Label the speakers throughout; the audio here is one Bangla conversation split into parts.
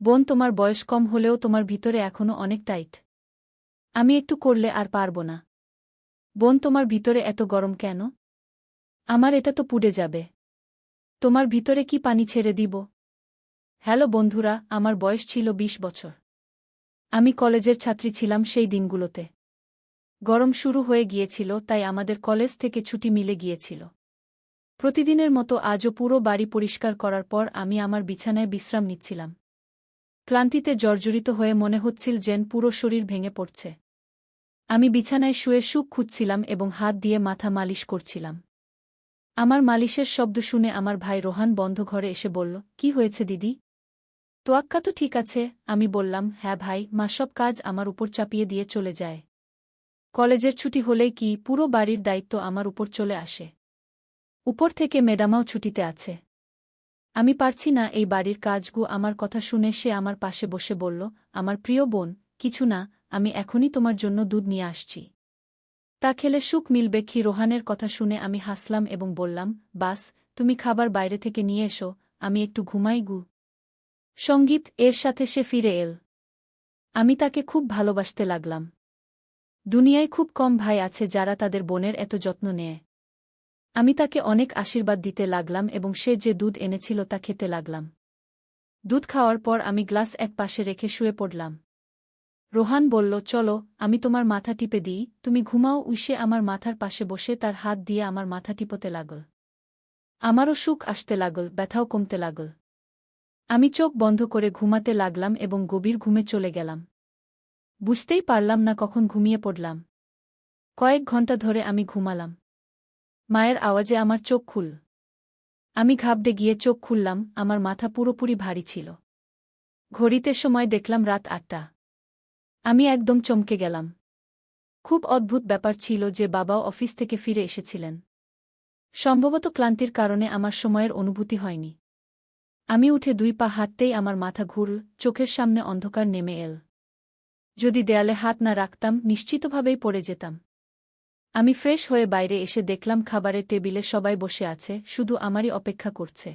Speaker 1: বোন, তোমার বয়স কম হলেও তোমার ভিতরে এখনো অনেক টাইট। আমি একটু করলে আর পারব না। বোন, তোমার ভিতরে এত গরম কেন? আমার এটা তো পুড়ে যাবে। তোমার ভিতরে কি পানি ছেড়ে দিব? হ্যালো বন্ধুরা, আমার বয়স ছিল ২০ বছর। আমি কলেজের ছাত্রী ছিলাম সেই দিনগুলোতে। গরম শুরু হয়ে গিয়েছিল, তাই আমাদের কলেজ থেকে ছুটি মিলে গিয়েছিল। প্রতিদিনের মতো আজও পুরো বাড়ি পরিষ্কার করার পর আমি আমার বিছানায় বিশ্রাম নিচ্ছিলাম। ক্লান্তিতে জর্জরিত হয়ে মনে হচ্ছিল যেন পুরো শরীর ভেঙে পড়ছে। আমি বিছানায় শুয়ে সুখ খুঁজছিলাম এবং হাত দিয়ে মাথা মালিশ করছিলাম। আমার মালিশের শব্দ শুনে আমার ভাই রোহান বন্ধ ঘরে এসে বলল, কি হয়েছে দিদি? তোয়াক্কা তো ঠিক আছে, আমি বললাম। হ্যাঁ ভাই, মা সব কাজ আমার উপর চাপিয়ে দিয়ে চলে যায়। কলেজের ছুটি হলেই কি পুরো বাড়ির দায়িত্ব আমার উপর চলে আসে। উপর থেকে ম্যাডামাও ছুটিতে আছে। আমি পারছি না এই বাড়ির কাজগু। আমার কথা শুনে সে আমার পাশে বসে বলল, আমার প্রিয় বোন, কিছু না, আমি এখনই তোমার জন্য দুধ নিয়ে আসছি। তা খেলে সুখ মিলবে কি? রোহানের কথা শুনে আমি হাসলাম এবং বললাম, বাস, তুমি খাবার বাইরে থেকে নিয়ে এসো, আমি একটু ঘুমাই গু। সঙ্গীত এর সাথে সে ফিরে এল। আমি তাকে খুব ভালোবাসতে লাগলাম। দুনিয়ায় খুব কম ভাই আছে যারা তাদের বোনের এত যত্ন নেয়। আমি তাকে অনেক আশীর্বাদ দিতে লাগলাম এবং সে যে দুধ এনেছিল তা খেতে লাগলাম। দুধ খাওয়ার পর আমি গ্লাস এক পাশে রেখে শুয়ে পড়লাম। রোহান বলল, চলো, আমি তোমার মাথা টিপে দিই, তুমি ঘুমাও। উইসে আমার মাথার পাশে বসে তার হাত দিয়ে আমার মাথা টিপতে লাগল। আমারও সুখ আসতে লাগল, ব্যথাও কমতে লাগল। আমি চোখ বন্ধ করে ঘুমাতে লাগলাম এবং গভীর ঘুমে চলে গেলাম। বুঝতেই পারলাম না কখন ঘুমিয়ে পড়লাম। কয়েক ঘন্টা ধরে আমি ঘুমালাম। মায়ের আওয়াজে আমার চোখ খুল। আমি ঘাবড়ে গিয়ে চোখ খুললাম, আমার মাথা পুরোপুরি ভারী ছিল। ঘড়িতে সময় দেখলাম রাত ৮টা। আমি একদম চমকে গেলাম। খুব অদ্ভুত ব্যাপার ছিল যে বাবাও অফিস থেকে ফিরে এসেছিলেন। সম্ভবত ক্লান্তির কারণে আমার সময়ের অনুভূতি হয়নি। আমি উঠে ২ পা হাঁটতেই আমার মাথা ঘুরল, চোখের সামনে অন্ধকার নেমে এল। যদি দেয়ালে হাত না রাখতাম নিশ্চিতভাবেই পড়ে যেতাম। আমি ফ্রেশ হয়ে বাইরে এসে দেখলাম খাবারের টেবিলে সবাই বসে আছে, শুধু আমারই অপেক্ষা করছে।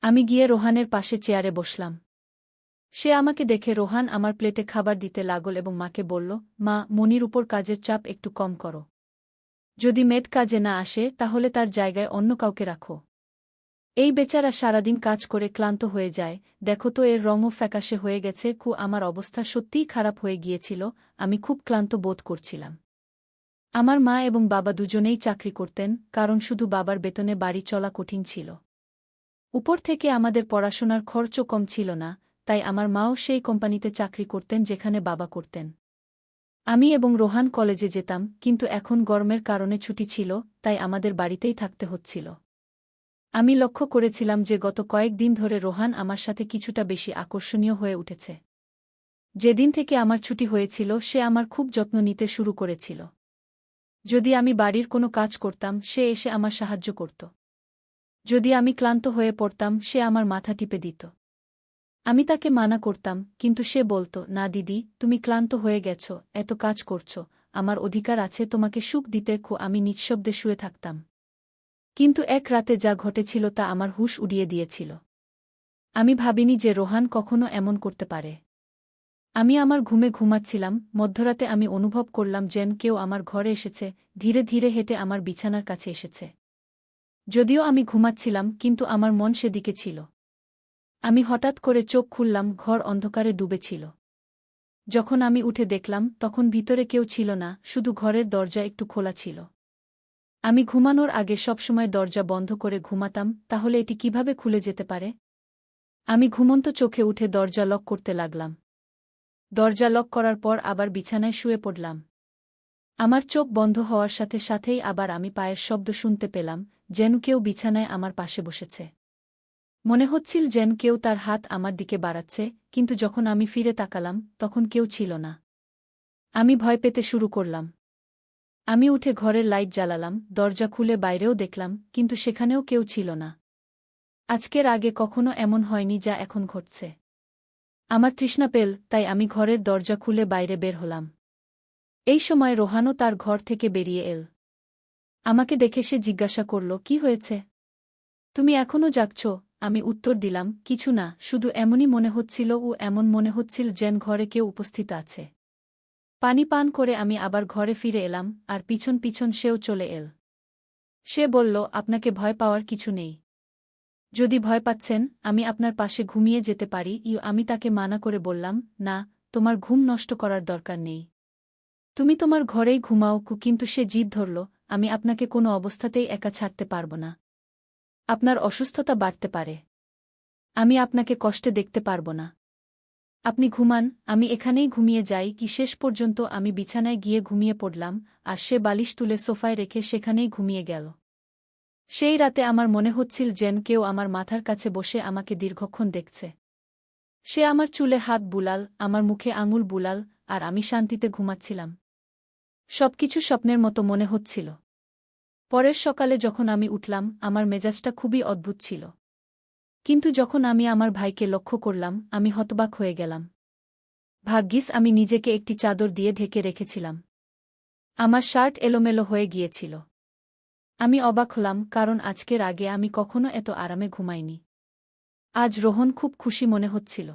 Speaker 1: আমি গিয়ে রোহানের পাশে চেয়ারে বসলাম। সে আমাকে দেখে রোহান আমার প্লেটে খাবার দিতে লাগল এবং মাকে বলল, মা, মনির উপর কাজের চাপ একটু কম করো। যদি মেড কাজে না আসে তাহলে তার জায়গায় অন্য কাউকে রাখো। এই বেচারা সারাদিন কাজ করে ক্লান্ত হয়ে যায়, দেখো তো এর রঙও ফ্যাকাশে হয়ে গেছে। আমার অবস্থা সত্যিই খারাপ হয়ে গিয়েছিল, আমি খুব ক্লান্ত বোধ করছিলাম। আমার মা এবং বাবা দুজনেই চাকরি করতেন, কারণ শুধু বাবার বেতনে বাড়ি চলা কঠিন ছিল। উপর থেকে আমাদের পড়াশোনার খরচও কম ছিল না, তাই আমার মাও সেই কোম্পানিতে চাকরি করতেন যেখানে বাবা করতেন। আমি এবং রোহান কলেজে যেতাম, কিন্তু এখন গরমের কারণে ছুটি ছিল, তাই আমাদের বাড়িতেই থাকতে হচ্ছিল। আমি লক্ষ্য করেছিলাম যে গত কয়েক দিন ধরে রোহান আমার সাথে কিছুটা বেশি আকর্ষণীয় হয়ে উঠেছে। যেদিন থেকে আমার ছুটি হয়েছিল সে আমার খুব যত্ন নিতে শুরু করেছিল। যদি আমি বাড়ির কোনো কাজ করতাম সে এসে আমার সাহায্য করত। যদি আমি ক্লান্ত হয়ে পড়তাম সে আমার মাথা টিপে দিত। আমি তাকে মানা করতাম, কিন্তু সে বলত, না দিদি, তুমি ক্লান্ত হয়ে গেছ, এত কাজ করছ, আমার অধিকার আছে তোমাকে সুখ দিতে। আমি নিঃশব্দে শুয়ে থাকতাম। কিন্তু এক রাতে যা ঘটেছিল তা আমার হুঁশ উড়িয়ে দিয়েছিল। আমি ভাবিনি যে রোহান কখনো এমন করতে পারে। আমি আমার ঘুমে ঘুমাচ্ছিলাম, মধ্যরাতে আমি অনুভব করলাম যেন কেউ আমার ঘরে এসেছে, ধীরে ধীরে হেঁটে আমার বিছানার কাছে এসেছে। যদিও আমি ঘুমাচ্ছিলাম, কিন্তু আমার মন সেদিকে ছিল। আমি হঠাৎ করে চোখ খুললাম, ঘর অন্ধকারে ডুবেছিল। যখন আমি উঠে দেখলাম তখন ভিতরে কেউ ছিল না, শুধু ঘরের দরজা একটু খোলা ছিল। আমি ঘুমানোর আগে সবসময় দরজা বন্ধ করে ঘুমাতাম, তাহলে এটি কিভাবে খুলে যেতে পারে? আমি ঘুমন্ত চোখে উঠে দরজা লক করতে লাগলাম। দরজা লক করার পর আবার বিছানায় শুয়ে পড়লাম। আমার চোখ বন্ধ হওয়ার সাথে সাথেই আবার আমি পায়ের শব্দ শুনতে পেলাম, যেন কেউ বিছানায় আমার পাশে বসেছে। মনে হচ্ছিল যেন কেউ তার হাত আমার দিকে বাড়াচ্ছে, কিন্তু যখন আমি ফিরে তাকালাম তখন কেউ ছিল না। আমি ভয় পেতে শুরু করলাম। আমি উঠে ঘরের লাইট জ্বালালাম, দরজা খুলে বাইরেও দেখলাম, কিন্তু সেখানেও কেউ ছিল না। আজকের আগে কখনো এমন হয়নি যা এখন ঘটছে। আমার তৃষ্ণা পেল, তাই আমি ঘরের দরজা খুলে বাইরে বের হলাম। এই সময় রোহানও তার ঘর থেকে বেরিয়ে এল। আমাকে দেখে সে জিজ্ঞাসা করল, কি হয়েছে? তুমি এখনও জাগছ? আমি উত্তর দিলাম, কিছু না, শুধু এমনই মনে হচ্ছিল ও এমন মনে হচ্ছিল যেন ঘরে কেউ উপস্থিত আছে। পানি পান করে আমি আবার ঘরে ফিরে এলাম, আর পিছন পিছন সেও চলে এল। সে বলল, আপনাকে ভয় পাওয়ার কিছু নেই। যদি ভয় পাচ্ছেন, আমি আপনার পাশে ঘুমিয়ে যেতে পারি। আমি তাকে মানা করে বললাম, না, তোমার ঘুম নষ্ট করার দরকার নেই। তুমি তোমার ঘরেই ঘুমাও। কিন্তু সে জিদ ধরল, আমি আপনাকে কোনো অবস্থাতেই একা ছাড়তে পারব না। আপনার অসুস্থতা বাড়তে পারে। আমি আপনাকে কষ্টে দেখতে পারব না। আপনি ঘুমান, আমি এখানেই ঘুমিয়ে যাই। শেষ পর্যন্ত আমি বিছানায় গিয়ে ঘুমিয়ে পড়লাম, আর সে বালিশ তুলে সোফায় রেখে সেখানেই ঘুমিয়ে গেল। সেই রাতে আমার মনে হচ্ছিল যেন কেউ আমার মাথার কাছে বসে আমাকে দীর্ঘক্ষণ দেখছে। সে আমার চুলে হাত বুলাল, আমার মুখে আঙুল বুলাল, আর আমি শান্তিতে ঘুমাচ্ছিলাম। সবকিছু স্বপ্নের মতো মনে হচ্ছিল। পরের সকালে যখন আমি উঠলাম, আমার মেজাজটা খুবই অদ্ভুত ছিল। কিন্তু যখন আমি আমার ভাইকে লক্ষ্য করলাম, আমি হতবাক হয়ে গেলাম। ভাগ্যিস আমি নিজেকে একটি চাদর দিয়ে ঢেকে রেখেছিলাম। আমার শার্ট এলোমেলো হয়ে গিয়েছিল। আমি অবাক হলাম, কারণ আজকের আগে আমি কখনো এত আরামে ঘুমাইনি। আজ রোহন খুব খুশি মনে হচ্ছিল।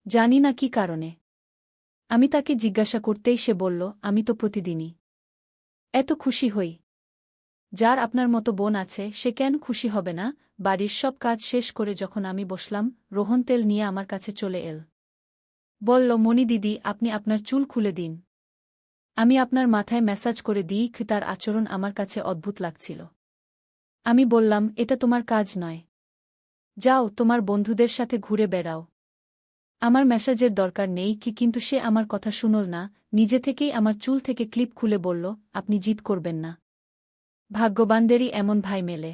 Speaker 1: জানি না কি কারণে। আমি তাকে জিজ্ঞাসা করতেই সে বলল, আমি তো প্রতিদিনই এত খুশি হই। যার আপনার মতো বোন আছে সে কেন খুশি হবে না? বাড়ির সব কাজ শেষ করে যখন আমি বসলাম, রোহন তেল নিয়ে আমার কাছে চলে এল। বলল, মণি দিদি, আপনি আপনার চুল খুলে দিন। আমি আপনার মাথায় ম্যাসাজ করে দিই। তার আচরণ আমার কাছে অদ্ভুত লাগছিল। আমি বললাম, এটা তোমার কাজ নয়। যাও, তোমার বন্ধুদের সাথে ঘুরে বেড়াও। আমার ম্যাসাজের দরকার নেই। কিন্তু সে আমার কথা শুনল না, নিজে থেকেই আমার চুল থেকে ক্লিপ খুলে বলল, আপনি জিদ করবেন না। ভাগ্যবানদেরই এমন ভাই মেলে।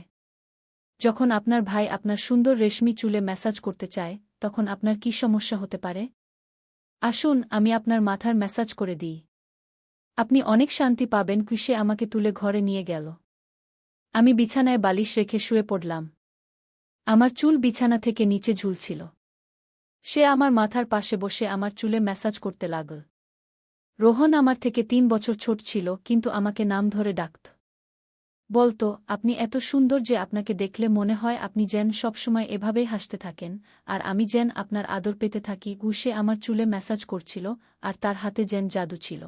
Speaker 1: যখন আপনার ভাই আপনার সুন্দর রেশমি চুলে ম্যাসাজ করতে চায়, তখন আপনার কি সমস্যা হতে পারে? আসুন, আমি আপনার মাথার ম্যাসাজ করে দিই। আপনি অনেক শান্তি পাবেন। সে আমাকে তুলে ঘরে নিয়ে গেল। আমি বিছানায় বালিশ রেখে শুয়ে পড়লাম। আমার চুল বিছানা থেকে নিচে ঝুলছিল। সে আমার মাথার পাশে বসে আমার চুলে ম্যাসাজ করতে লাগল। রোহন আমার থেকে 3 বছর ছোট ছিল, কিন্তু আমাকে নাম ধরে ডাকত। বলতো, আপনি এত সুন্দর যে আপনাকে দেখলে মনে হয় আপনি যেন সবসময় এভাবেই হাসতে থাকেন, আর আমি যেন আপনার আদর পেতে থাকি। সে আমার চুলে ম্যাসাজ করছিল, আর তার হাতে যেন জাদু ছিল।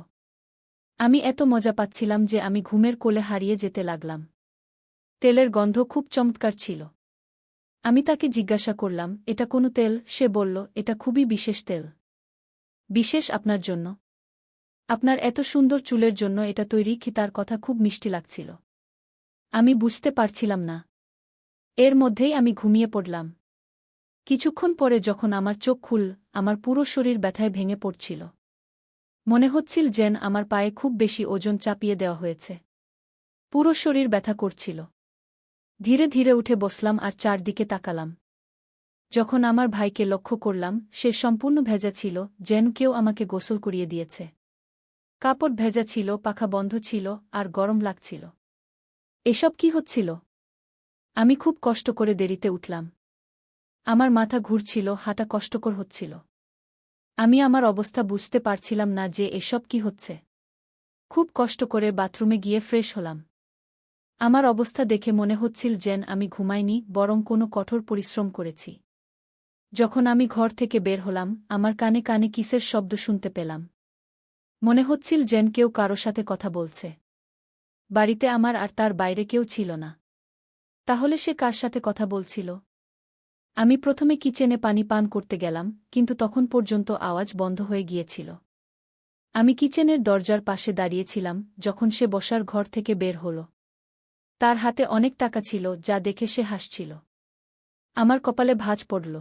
Speaker 1: আমি এত মজা পাচ্ছিলাম যে আমি ঘুমের কোলে হারিয়ে যেতে লাগলাম। তেলের গন্ধ খুব চমৎকার ছিল। আমি তাকে জিজ্ঞাসা করলাম, এটা কোনো তেল? সে বলল, এটা খুবই বিশেষ তেল। বিশেষ আপনার জন্য? আপনার এত সুন্দর চুলের জন্য এটা তৈরি। তার কথা খুব মিষ্টি লাগছিল। আমি বুঝতে পারছিলাম না। এর মধ্যেই আমি ঘুমিয়ে পড়লাম। কিছুক্ষণ পরে যখন আমার চোখ খুলল, আমার পুরো শরীর ব্যথায় ভেঙে পড়ছিল। মনে হচ্ছিল যেন আমার পায়ে খুব বেশি ওজন চাপিয়ে দেওয়া হয়েছে। পুরো শরীর ব্যথা করছিল। ধীরে ধীরে উঠে বসলাম আর চারদিকে তাকালাম। যখন আমার ভাইকে লক্ষ্য করলাম, সে সম্পূর্ণ ভেজা ছিল, যেন কেউ আমাকে গোসল করিয়ে দিয়েছে। কাপড় ভেজা ছিল, পাখা বন্ধ ছিল, আর গরম লাগছিল। এসব কি হচ্ছিল? আমি খুব কষ্ট করে দেরিতে উঠলাম। আমার মাথা ঘুরছিল, হাঁটা কষ্টকর হচ্ছিল। আমি আমার অবস্থা বুঝতে পারছিলাম না যে এসব কি হচ্ছে। খুব কষ্ট করে বাথরুমে গিয়ে ফ্রেশ হলাম। আমার অবস্থা দেখে মনে হচ্ছিল যেন আমি ঘুমাইনি, বরং কোনো কঠোর পরিশ্রম করেছি। যখন আমি ঘর থেকে বের হলাম, আমার কানে কানে কিসের শব্দ শুনতে পেলাম। মনে হচ্ছিল যেন কেউ কারো সাথে কথা বলছে। বাড়িতে আমার আর তার বাইরে কেউ ছিল না। তাহলে সে কার সাথে কথা বলছিল? আমি প্রথমে কিচেনে পানি পান করতে গেলাম, কিন্তু তখন পর্যন্ত আওয়াজ বন্ধ হয়ে গিয়েছিল। আমি কিচেনের দরজার পাশে দাঁড়িয়েছিলাম যখন সে বসার ঘর থেকে বের হল। তার হাতে অনেক টাকা ছিল, যা দেখে সে হাসছিল। আমার কপালে ভাঁজ পড়ল।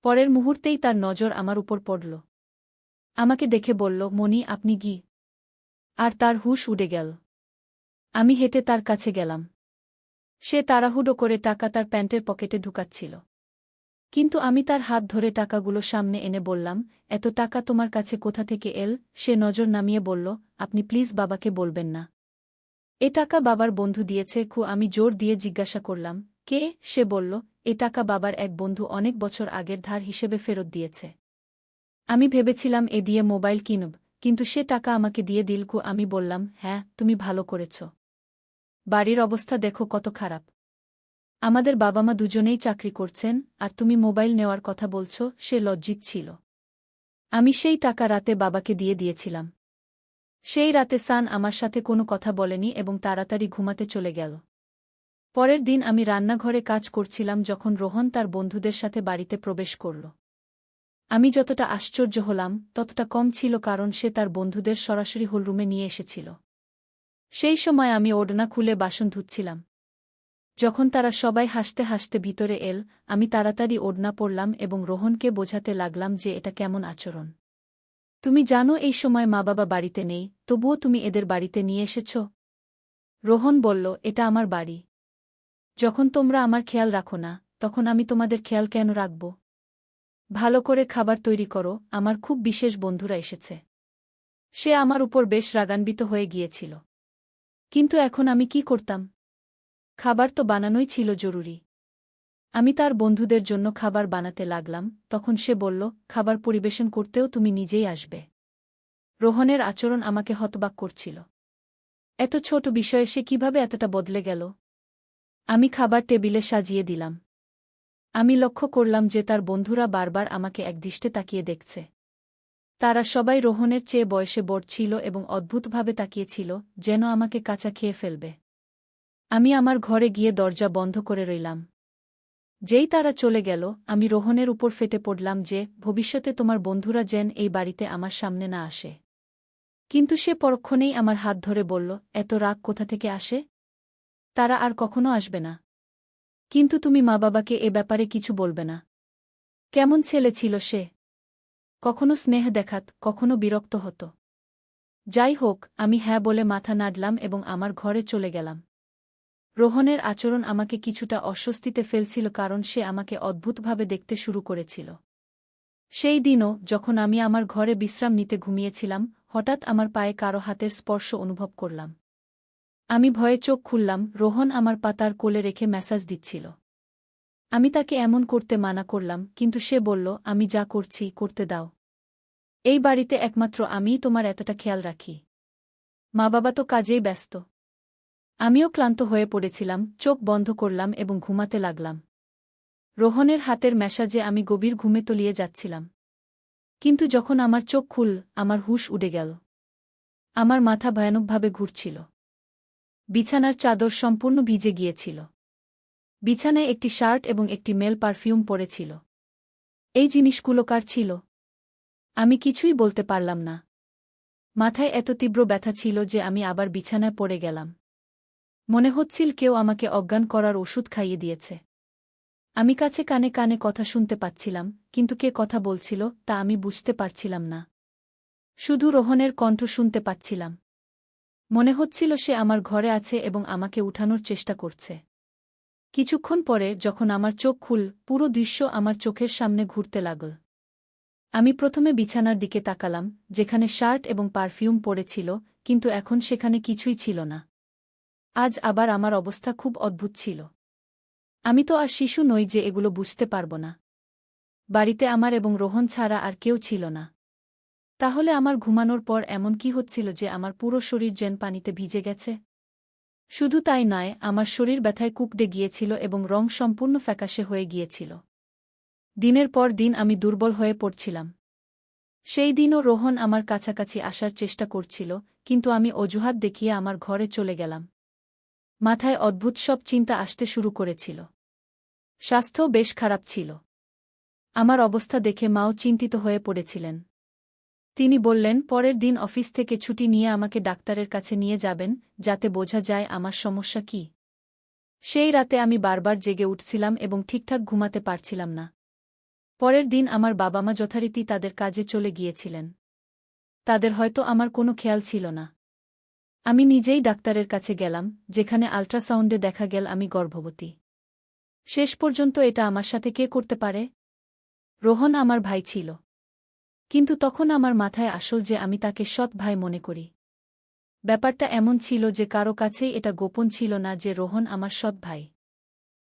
Speaker 1: পরের মুহূর্তেই তার নজর আমার উপর পড়ল। আমাকে দেখে বলল, মণি, আপনি কি? আর তার হুঁশ উড়ে গেল। আমি হেঁটে তার কাছে গেলাম। সে তাড়াহুড়ো করে টাকা তার প্যান্টের পকেটে ঢুকাচ্ছিল। কিন্তু আমি তার হাত ধরে টাকাগুলো সামনে এনে বললাম, এত টাকা তোমার কাছে কোথা থেকে এল? সে নজর নামিয়ে বলল, আপনি প্লিজ বাবাকে বলবেন না। এ টাকা বাবার বন্ধু দিয়েছে। আমি জোর দিয়ে জিজ্ঞাসা করলাম, কে? সে বলল, এ টাকা বাবার এক বন্ধু অনেক বছর আগের ধার হিসেবে ফেরত দিয়েছে। আমি ভেবেছিলাম এ দিয়ে মোবাইল কিনব, কিন্তু সে টাকা আমাকে দিয়ে দিল। আমি বললাম, হ্যাঁ, তুমি ভালো করেছ। বাড়ির অবস্থা দেখো কত খারাপ। আমাদের বাবা মা দুজনেই চাকরি করছেন, আর তুমি মোবাইল নেওয়ার কথা বলছ। সে লজ্জিত ছিল। আমি সেই টাকা রাতে বাবাকে দিয়ে দিয়েছিলাম। সেই রাতে সান আমার সাথে কোনো কথা বলেনি এবং তাড়াতাড়ি ঘুমাতে চলে গেল। পরের দিন আমি রান্নাঘরে কাজ করছিলাম যখন রোহন তার বন্ধুদের সাথে বাড়িতে প্রবেশ করল। আমি যতটা আশ্চর্য হলাম ততটা কম ছিল, কারণ সে তার বন্ধুদের সরাসরি হলরুমে নিয়ে এসেছিল। সেই সময় আমি ওড়না খুলে বাসন ধুচ্ছিলাম। যখন তারা সবাই হাসতে হাসতে ভিতরে এল, আমি তাড়াতাড়ি ওড়না পরলাম এবং রোহনকে বোঝাতে লাগলাম যে এটা কেমন আচরণ। তুমি জানো এই সময় মা বাবা বাড়িতে নেই, তবুও তুমি এদের বাড়িতে নিয়ে এসেছ। রোহন বলল, এটা আমার বাড়ি। যখন তোমরা আমার খেয়াল রাখো না, তখন আমি তোমাদের খেয়াল কেন রাখব? ভালো করে খাবার তৈরি করো, আমার খুব বিশেষ বন্ধুরা এসেছে। সে আমার উপর বেশ রাগান্বিত হয়ে গিয়েছিল। কিন্তু এখন আমি কি করতাম? খাবার তো বানানোই ছিল জরুরি। আমি তার বন্ধুদের জন্য খাবার বানাতে লাগলাম। তখন সে বলল, খাবার পরিবেশন করতেও তুমি নিজেই আসবে। রোহনের আচরণ আমাকে হতবাক করছিল। এত ছোট বিষয়ে সে কিভাবে এতটা বদলে গেল? আমি খাবার টেবিলে সাজিয়ে দিলাম। আমি লক্ষ্য করলাম যে তার বন্ধুরা বারবার আমাকে একদৃষ্টে তাকিয়ে দেখছে। তারা সবাই রোহনের চেয়ে বয়সে বড় ছিল এবং অদ্ভুতভাবে তাকিয়েছিল, যেন আমাকে কাঁচা খেয়ে ফেলবে। আমি আমার ঘরে গিয়ে দরজা বন্ধ করে রইলাম। যেই তারা চলে গেল, আমি রোহনের উপর ফেটে পড়লাম যে ভবিষ্যতে তোমার বন্ধুরা যেন এই বাড়িতে আমার সামনে না আসে। কিন্তু সে পরক্ষণেই আমার হাত ধরে বলল, এত রাগ কোথা থেকে আসে? তারা আর কখনো আসবে না। কিন্তু তুমি মা বাবাকে এ ব্যাপারে কিছু বলবে না। কেমন ছেলে ছিল সে? কখনো স্নেহ দেখাত, কখনো বিরক্ত হতো। যাই হোক, আমি হ্যাঁ বলে মাথা নাড়লাম এবং আমার ঘরে চলে গেলাম। রোহনের আচরণ আমাকে কিছুটা অস্বস্তিতে ফেলছিল, কারণ সে আমাকে অদ্ভুতভাবে দেখতে শুরু করেছিল। সেই দিনও যখন আমি আমার ঘরে বিশ্রাম নিতে ঘুমিয়েছিলাম, হঠাৎ আমার পায়ে কারো হাতের স্পর্শ অনুভব করলাম। আমি ভয়ে চোখ খুললাম। রোহন আমার পাতার কোলে রেখে মেসাজ দিচ্ছিল। আমি তাকে এমন করতে মানা করলাম, কিন্তু সে বলল, আমি যা করছি করতে দাও। এই বাড়িতে একমাত্র আমিই তোমার এতটা খেয়াল রাখি। মা বাবা তো কাজেই ব্যস্ত। আমিও ক্লান্ত হয়ে পড়েছিলাম। চোখ বন্ধ করলাম এবং ঘুমাতে লাগলাম। রোহনের হাতের ম্যাসাজে আমি গভীর ঘুমে তলিয়ে যাচ্ছিলাম। কিন্তু যখন আমার চোখ খুল, আমার হুঁশ উড়ে গেল। আমার মাথা ভয়ানকভাবে ঘুরছিল। বিছানার চাদর সম্পূর্ণ ভিজে গিয়েছিল। বিছানায় একটি শার্ট এবং একটি মেল পারফিউম পড়েছিল। এই জিনিসগুলো কার ছিল? আমি কিছুই বলতে পারলাম না। মাথায় এত তীব্র ব্যথা ছিল যে আমি আবার বিছানায় পড়ে গেলাম। মনে হচ্ছিল কেউ আমাকে অজ্ঞান করার ওষুধ খাইয়ে দিয়েছে। আমি কাছে কানে কানে কথা শুনতে পাচ্ছিলাম, কিন্তু কে কথা বলছিল তা আমি বুঝতে পারছিলাম না। শুধু রোহনের কণ্ঠ শুনতে পাচ্ছিলাম। মনে হচ্ছিল সে আমার ঘরে আছে এবং আমাকে উঠানোর চেষ্টা করছে। কিছুক্ষণ পরে যখন আমার চোখ খুল, পুরো দৃশ্য আমার চোখের সামনে ঘুরতে লাগল। আমি প্রথমে বিছানার দিকে তাকালাম, যেখানে শার্ট এবং পারফিউম পড়েছিল, কিন্তু এখন সেখানে কিছুই ছিল না। আজ আবার আমার অবস্থা খুব অদ্ভুত ছিল। আমি তো আর শিশু নই যে এগুলো বুঝতে পারব না। বাড়িতে আমার এবং রোহন ছাড়া আর কেউ ছিল না। তাহলে আমার ঘুমানোর পর এমন কি হচ্ছিল যে আমার পুরো শরীর যেন পানিতে ভিজে গেছে? শুধু তাই নয়, আমার শরীর ব্যথায় কুঁকড়ে গিয়েছিল এবং রং সম্পূর্ণ ফ্যাকাশে হয়ে গিয়েছিল। দিনের পর দিন আমি দুর্বল হয়ে পড়ছিলাম। সেই দিনও রোহন আমার কাছাকাছি আসার চেষ্টা করছিল, কিন্তু আমি অজুহাত দেখিয়ে আমার ঘরে চলে গেলাম। মাথায় অদ্ভুত সব চিন্তা আসতে শুরু করেছিল। স্বাস্থ্যও বেশ খারাপ ছিল। আমার অবস্থা দেখে মাও চিন্তিত হয়ে পড়েছিলেন। তিনি বললেন পরের দিন অফিস থেকে ছুটি নিয়ে আমাকে ডাক্তারের কাছে নিয়ে যাবেন, যাতে বোঝা যায় আমার সমস্যা কী। সেই রাতে আমি বারবার জেগে উঠছিলাম এবং ঠিকঠাক ঘুমাতে পারছিলাম না। পরের দিন আমার বাবা মা যথারীতি তাদের কাজে চলে গিয়েছিলেন। তাদের হয়তো আমার কোনো খেয়াল ছিল না। আমি নিজেই ডাক্তারের কাছে গেলাম, যেখানে আল্ট্রাসাউন্ডে দেখা গেল আমি গর্ভবতী। শেষ পর্যন্ত এটা আমার সাথে কে করতে পারে? রোহন আমার ভাই ছিল। কিন্তু তখন আমার মাথায় আসল যে আমি তাকে সৎ ভাই মনে করি। ব্যাপারটা এমন ছিল যে কারো কাছেই এটা গোপন ছিল না যে রোহন আমার সৎ ভাই।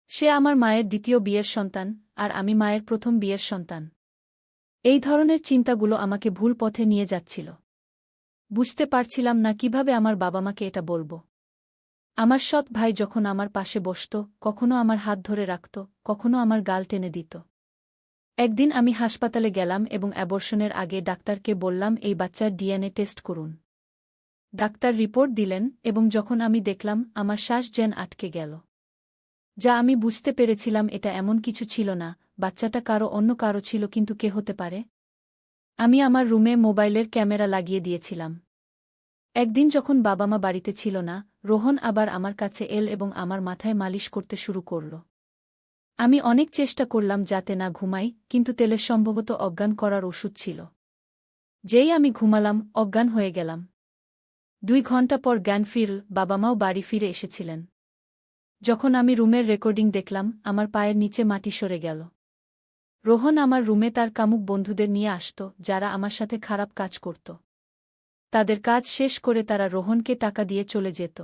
Speaker 1: সে আমার মায়ের দ্বিতীয় বিয়ের সন্তান, আর আমি মায়ের প্রথম বিয়ের সন্তান। এই ধরনের চিন্তাগুলো আমাকে ভুল পথে নিয়ে যাচ্ছিল। বুঝতে পারছিলাম না কিভাবে আমার বাবা মাকে এটা বলবো। আমার সৎ ভাই যখন আমার পাশে বসত, কখনো আমার হাত ধরে রাখত, কখনো আমার গাল টেনে দিত। একদিন আমি হাসপাতালে গেলাম এবং অ্যাবর্শনের আগে ডাক্তারকে বললাম এই বাচ্চার ডিএনএ টেস্ট করুন। ডাক্তার রিপোর্ট দিলেন এবং যখন আমি দেখলাম আমার শ্বাস যেন আটকে গেল। যা আমি বুঝতে পেরেছিলাম এটা এমন কিছু ছিল না, বাচ্চাটা অন্য কারো ছিল, কিন্তু কে হতে পারে? আমি আমার রুমে মোবাইলের ক্যামেরা লাগিয়ে দিয়েছিলাম। একদিন যখন বাবা মা বাড়িতে ছিল না, রোহন আবার আমার কাছে এল এবং আমার মাথায় মালিশ করতে শুরু করল। আমি অনেক চেষ্টা করলাম যাতে না ঘুমাই, কিন্তু তেলের সম্ভবত অজ্ঞান করার ওষুধ ছিল। যেই আমি ঘুমালাম, অজ্ঞান হয়ে গেলাম। 2 ঘণ্টা পর জ্ঞান ফিরল, বাবা মাও বাড়ি ফিরে এসেছিলেন। যখন আমি রুমের রেকর্ডিং দেখলাম, আমার পায়ের নিচে মাটি সরে গেল। রোহন আমার রুমে তার কামুক বন্ধুদের নিয়ে আসত, যারা আমার সাথে খারাপ কাজ করত। তাদের কাজ শেষ করে তারা রোহনকে টাকা দিয়ে চলে যেত।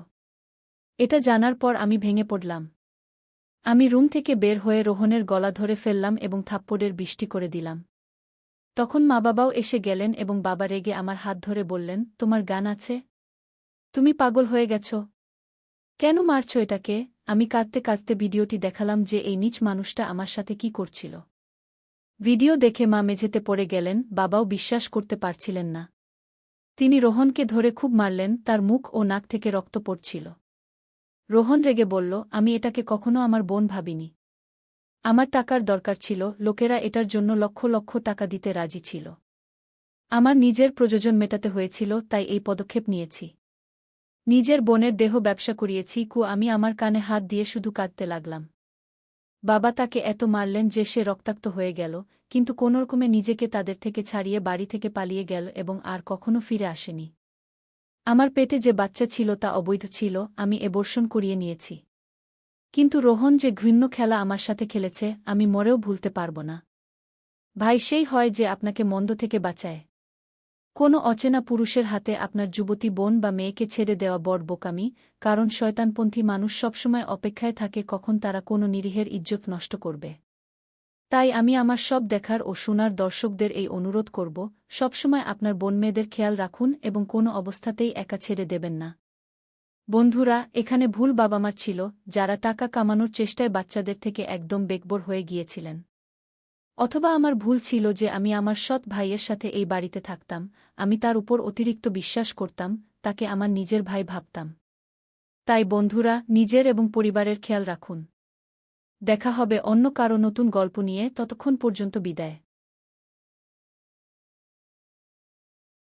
Speaker 1: এটা জানার পর আমি ভেঙে পড়লাম। আমি রুম থেকে বের হয়ে রোহনের গলা ধরে ফেললাম এবং থাপ্পড়ের বৃষ্টি করে দিলাম। তখন মা বাবাও এসে গেলেন এবং বাবা রেগে আমার হাত ধরে বললেন, তোমার জ্ঞান আছে? তুমি পাগল হয়ে গেছ? কেন মারছ এটাকে? আমি কাঁদতে কাঁদতে ভিডিওটি দেখালাম যে এই নীচ মানুষটা আমার সাথে কি করছিল। ভিডিও দেখে মা মেঝেতে পড়ে গেলেন, বাবাও বিশ্বাস করতে পারছিলেন না। তিনি রোহনকে ধরে খুব মারলেন, তার মুখ ও নাক থেকে রক্ত পড়ছিল। রোহন রেগে বলল, আমি এটাকে কখনো আমার বোন ভাবিনি। আমার টাকার দরকার ছিল, লোকেরা এটার জন্য লক্ষ লক্ষ টাকা দিতে রাজি ছিল। আমার নিজের প্রয়োজন মেটাতে হয়েছিল, তাই এই পদক্ষেপ নিয়েছি। নিজের বোনের দেহ ব্যবসা করিয়েছি। আমি আমার কানে হাত দিয়ে শুধু কাঁদতে লাগলাম। বাবা তাকে এত মারলেন যে সে রক্তাক্ত হয়ে গেল, কিন্তু কোনোরকমে নিজেকে তাদের থেকে ছাড়িয়ে বাড়ি থেকে পালিয়ে গেল এবং আর কখনো ফিরে আসেনি। আমার পেটে যে বাচ্চা ছিল তা অবৈধ ছিল, আমি অ্যাবর্শন করিয়ে নিয়েছি। কিন্তু রোহন যে ঘৃণ্য খেলা আমার সাথে খেলেছে, আমি মরেও ভুলতে পারব না। ভাই সেই হয় যে আপনাকে মন্দ থেকে বাঁচায়। কোনো অচেনা পুরুষের হাতে আপনার যুবতী বোন বা মেয়েকে ছেড়ে দেওয়া বড় বোকামি, কারণ শয়তানপন্থী মানুষ সবসময় অপেক্ষায় থাকে কখন তারা কোনো নিরীহের ইজ্জত নষ্ট করবে। তাই আমি আমার সব দেখার ও শোনার দর্শকদের এই অনুরোধ করব, সবসময় আপনার বোন মেয়েদের খেয়াল রাখুন এবং কোনো অবস্থাতেই একা ছেড়ে দেবেন না। বন্ধুরা, এখানে ভুল বাবা মার ছিল, যারা টাকা কামানোর চেষ্টায় বাচ্চাদের থেকে একদম বেকবর হয়ে গিয়েছিলেন। অথবা আমার ভুল ছিল যে আমি আমার সৎ ভাইয়ের সাথে এই বাড়িতে থাকতাম, আমি তার উপর অতিরিক্ত বিশ্বাস করতাম, তাকে আমার নিজের ভাই ভাবতাম। তাই বন্ধুরা, নিজের এবং পরিবারের খেয়াল রাখুন। দেখা হবে অন্য কারো নতুন গল্প নিয়ে, ততক্ষণ পর্যন্ত বিদায়।